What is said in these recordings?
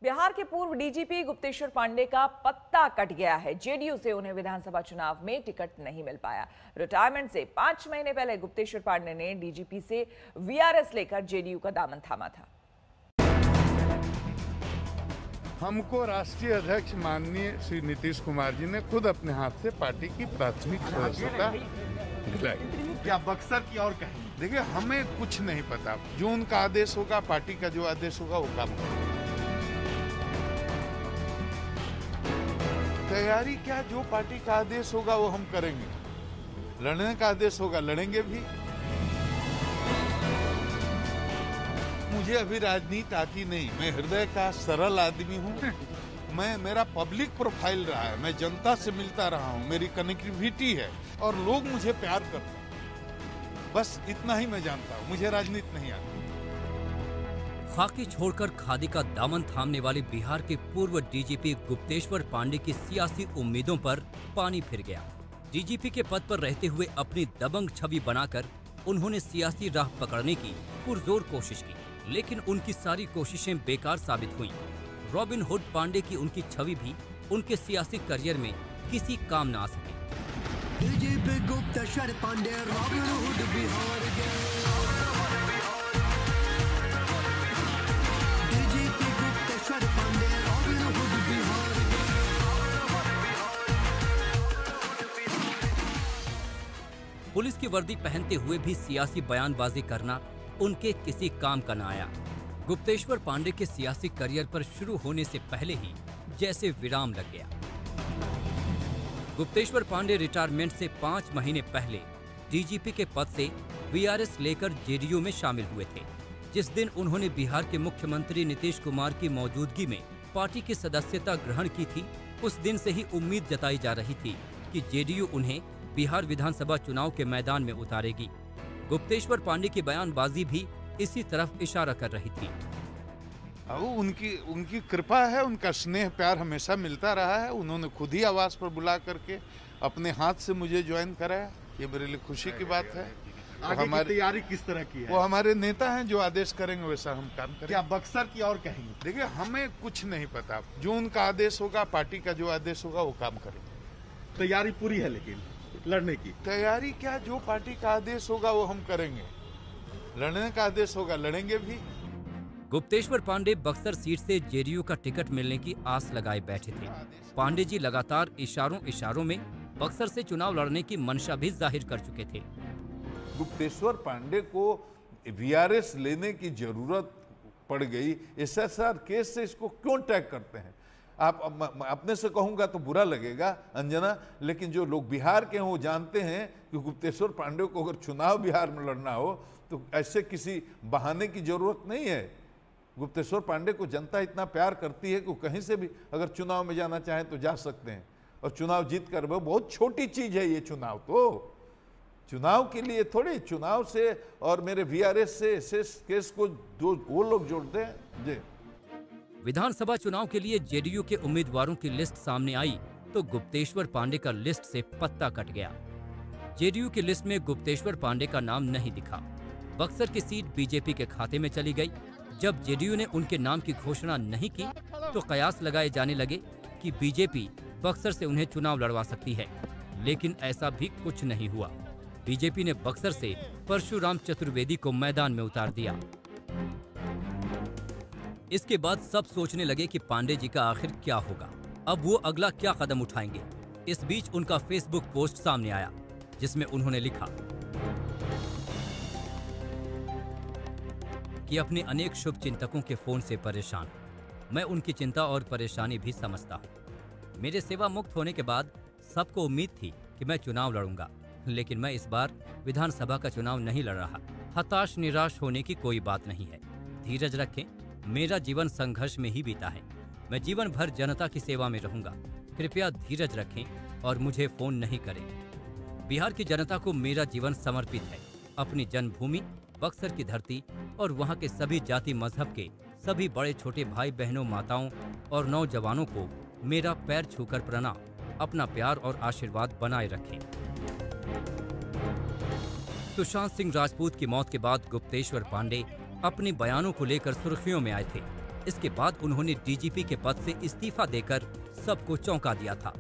बिहार के पूर्व डीजीपी गुप्तेश्वर पांडे का पत्ता कट गया है। जेडीयू से उन्हें विधानसभा चुनाव में टिकट नहीं मिल पाया। रिटायरमेंट से 5 महीने पहले गुप्तेश्वर पांडे ने डीजीपी से वीआरएस लेकर जेडीयू का दामन थामा था। हमको राष्ट्रीय अध्यक्ष माननीय श्री नीतीश कुमार जी ने खुद अपने हाथ से पार्टी की प्राथमिक सदस्यता दिलाई। क्या बक्सर की और कहीं? देखिए, हमें कुछ नहीं पता। जो उनका आदेश होगा, पार्टी का जो आदेश होगा वो काम करेंगे। तैयारी क्या, जो पार्टी का आदेश होगा वो हम करेंगे। लड़ने का आदेश होगा, लड़ेंगे भी। मुझे अभी राजनीति आती नहीं। मैं हृदय का सरल आदमी हूँ। मेरा पब्लिक प्रोफाइल रहा है। मैं जनता से मिलता रहा हूँ। मेरी कनेक्टिविटी है और लोग मुझे प्यार करते हैं। बस इतना ही मैं जानता हूँ। मुझे राजनीति नहीं आती। खाकी छोड़कर खादी का दामन थामने वाले बिहार के पूर्व डीजीपी गुप्तेश्वर पांडे की सियासी उम्मीदों पर पानी फिर गया। डीजीपी के पद पर रहते हुए अपनी दबंग छवि बनाकर उन्होंने सियासी राह पकड़ने की पुरजोर कोशिश की, लेकिन उनकी सारी कोशिशें बेकार साबित हुईं। रॉबिन हुड पांडे की उनकी छवि भी उनके सियासी करियर में किसी काम न आ सकी। DGP Gupteshwar Pandey Robin Hood Bihar के। DGP Gupteshwar Pandey Robin Hood Bihar के। पुलिस की वर्दी पहनते हुए भी सियासी बयानबाजी करना उनके किसी काम का न आया। गुप्तेश्वर पांडे के सियासी करियर पर शुरू होने से पहले ही जैसे विराम लग गया। गुप्तेश्वर पांडे रिटायरमेंट से 5 महीने पहले डीजीपी के पद से वीआरएस लेकर जेडीयू में शामिल हुए थे। जिस दिन उन्होंने बिहार के मुख्यमंत्री नीतीश कुमार की मौजूदगी में पार्टी की सदस्यता ग्रहण की थी, उस दिन से ही उम्मीद जताई जा रही थी कि जेडीयू उन्हें बिहार विधानसभा चुनाव के मैदान में उतारेगी। गुप्तेश्वर पांडे की बयानबाजी भी इसी तरफ इशारा कर रही थी। उनकी कृपा है, उनका स्नेह प्यार हमेशा मिलता रहा है। उन्होंने खुद ही आवास पर बुला करके अपने हाथ से मुझे ज्वाइन कराया। ये मेरे लिए खुशी की बात है। आगे की तैयारी किस तरह की है? वो हमारे नेता हैं, जो आदेश करेंगे वैसा हम काम करेंगे। क्या बक्सर की और कहीं? देखिए, हमें कुछ नहीं पता। जो उनका आदेश होगा, पार्टी का जो आदेश होगा वो काम करेंगे। तैयारी पूरी है, लेकिन लड़ने की तैयारी क्या, जो पार्टी का आदेश होगा वो हम करेंगे। लड़ने का आदेश होगा, लड़ेंगे भी। गुप्तेश्वर पांडे बक्सर सीट से जेडीयू का टिकट मिलने की आस लगाए बैठे थे। पांडे जी लगातार इशारों में बक्सर से चुनाव लड़ने की मंशा भी जाहिर कर चुके थे। गुप्तेश्वर पांडे को वीआरएस लेने की जरूरत पड़ गई। एसएसआर केस से इसको क्यों टैग करते हैं? आप अपने से कहूंगा तो बुरा लगेगा अंजना, लेकिन जो लोग बिहार के हैं वो जानते हैं कि गुप्तेश्वर पांडे को अगर चुनाव बिहार में लड़ना हो तो ऐसे किसी बहाने की जरूरत नहीं है। गुप्तेश्वर पांडे को जनता इतना प्यार करती है कि कहीं से भी अगर चुनाव में जाना चाहें तो जा सकते हैं और चुनाव जीत कर। बहुत छोटी चीज है ये चुनाव। तो चुनाव के लिए थोड़ी, चुनाव से और मेरे वीआरएस से एसएस केस को वो लोग जोड़ते हैं। जी, विधानसभा चुनाव के लिए जेडीयू के उम्मीदवारों की लिस्ट सामने आई तो गुप्तेश्वर पांडे का लिस्ट से पत्ता कट गया। जेडीयू की लिस्ट में गुप्तेश्वर पांडे का नाम नहीं दिखा। बक्सर की सीट बीजेपी के खाते में चली गई। जब जेडीयू ने उनके नाम की घोषणा नहीं की तो कयास लगाए जाने लगे कि बीजेपी बक्सर से उन्हें चुनाव लड़वा सकती है, लेकिन ऐसा भी कुछ नहीं हुआ। बीजेपी ने बक्सर से परशुराम चतुर्वेदी को मैदान में उतार दिया। इसके बाद सब सोचने लगे कि पांडे जी का आखिर क्या होगा, अब वो अगला क्या कदम उठाएंगे। इस बीच उनका फेसबुक पोस्ट सामने आया जिसमें उन्होंने लिखा कि अपने अनेक शुभ चिंतकों के फोन से परेशान, मैं उनकी चिंता और परेशानी भी समझता हूँ। मेरे सेवा मुक्त होने के बाद सबको उम्मीद थी कि मैं चुनाव लड़ूंगा, लेकिन मैं इस बार विधानसभा का चुनाव नहीं लड़ रहा। हताश निराश होने की कोई बात नहीं है। धीरज रखें, मेरा जीवन संघर्ष में ही बीता है। मैं जीवन भर जनता की सेवा में रहूंगा। कृपया धीरज रखें और मुझे फोन नहीं करें। बिहार की जनता को मेरा जीवन समर्पित है। अपनी जन्मभूमि बक्सर की धरती और वहां के सभी जाति मजहब के सभी बड़े छोटे भाई बहनों, माताओं और नौजवानों को मेरा पैर छूकर प्रणाम। अपना प्यार और आशीर्वाद बनाए रखें। सुशांत सिंह राजपूत की मौत के बाद गुप्तेश्वर पांडे अपने बयानों को लेकर सुर्खियों में आए थे। इसके बाद उन्होंने डीजीपी के पद से इस्तीफा देकर सबको चौंका दिया था।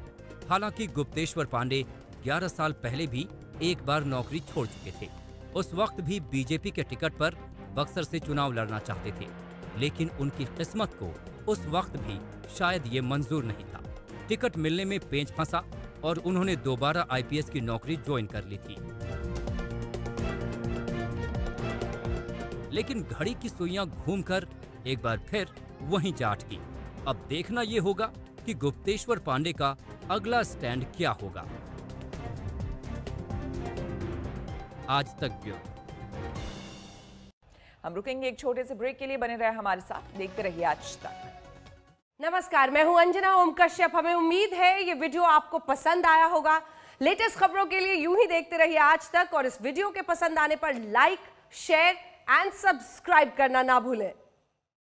हालांकि गुप्तेश्वर पांडे 11 साल पहले भी एक बार नौकरी छोड़ चुके थे। उस वक्त भी बीजेपी के टिकट पर बक्सर से चुनाव लड़ना चाहते थे, लेकिन उनकी किस्मत को उस वक्त भी शायद ये मंजूर नहीं था। टिकट मिलने में पेंच फंसा और उन्होंने दोबारा आईपीएस की नौकरी ज्वाइन कर ली थी। लेकिन घड़ी की सुइयां घूमकर एक बार फिर वहीं जा अटकी। अब देखना ये होगा कि गुप्तेश्वर पांडे का अगला स्टैंड क्या होगा। आज तक ब्यूरो। हम रुकेंगे एक छोटे से ब्रेक के लिए, बने रहे हमारे साथ, देखते रहिए आज तक। नमस्कार, मैं हूं अंजना ओम कश्यप। हमें उम्मीद है ये वीडियो आपको पसंद आया होगा। लेटेस्ट खबरों के लिए यूं ही देखते रहिए आज तक, और इस वीडियो के पसंद आने पर लाइक, शेयर एंड सब्सक्राइब करना ना भूलें।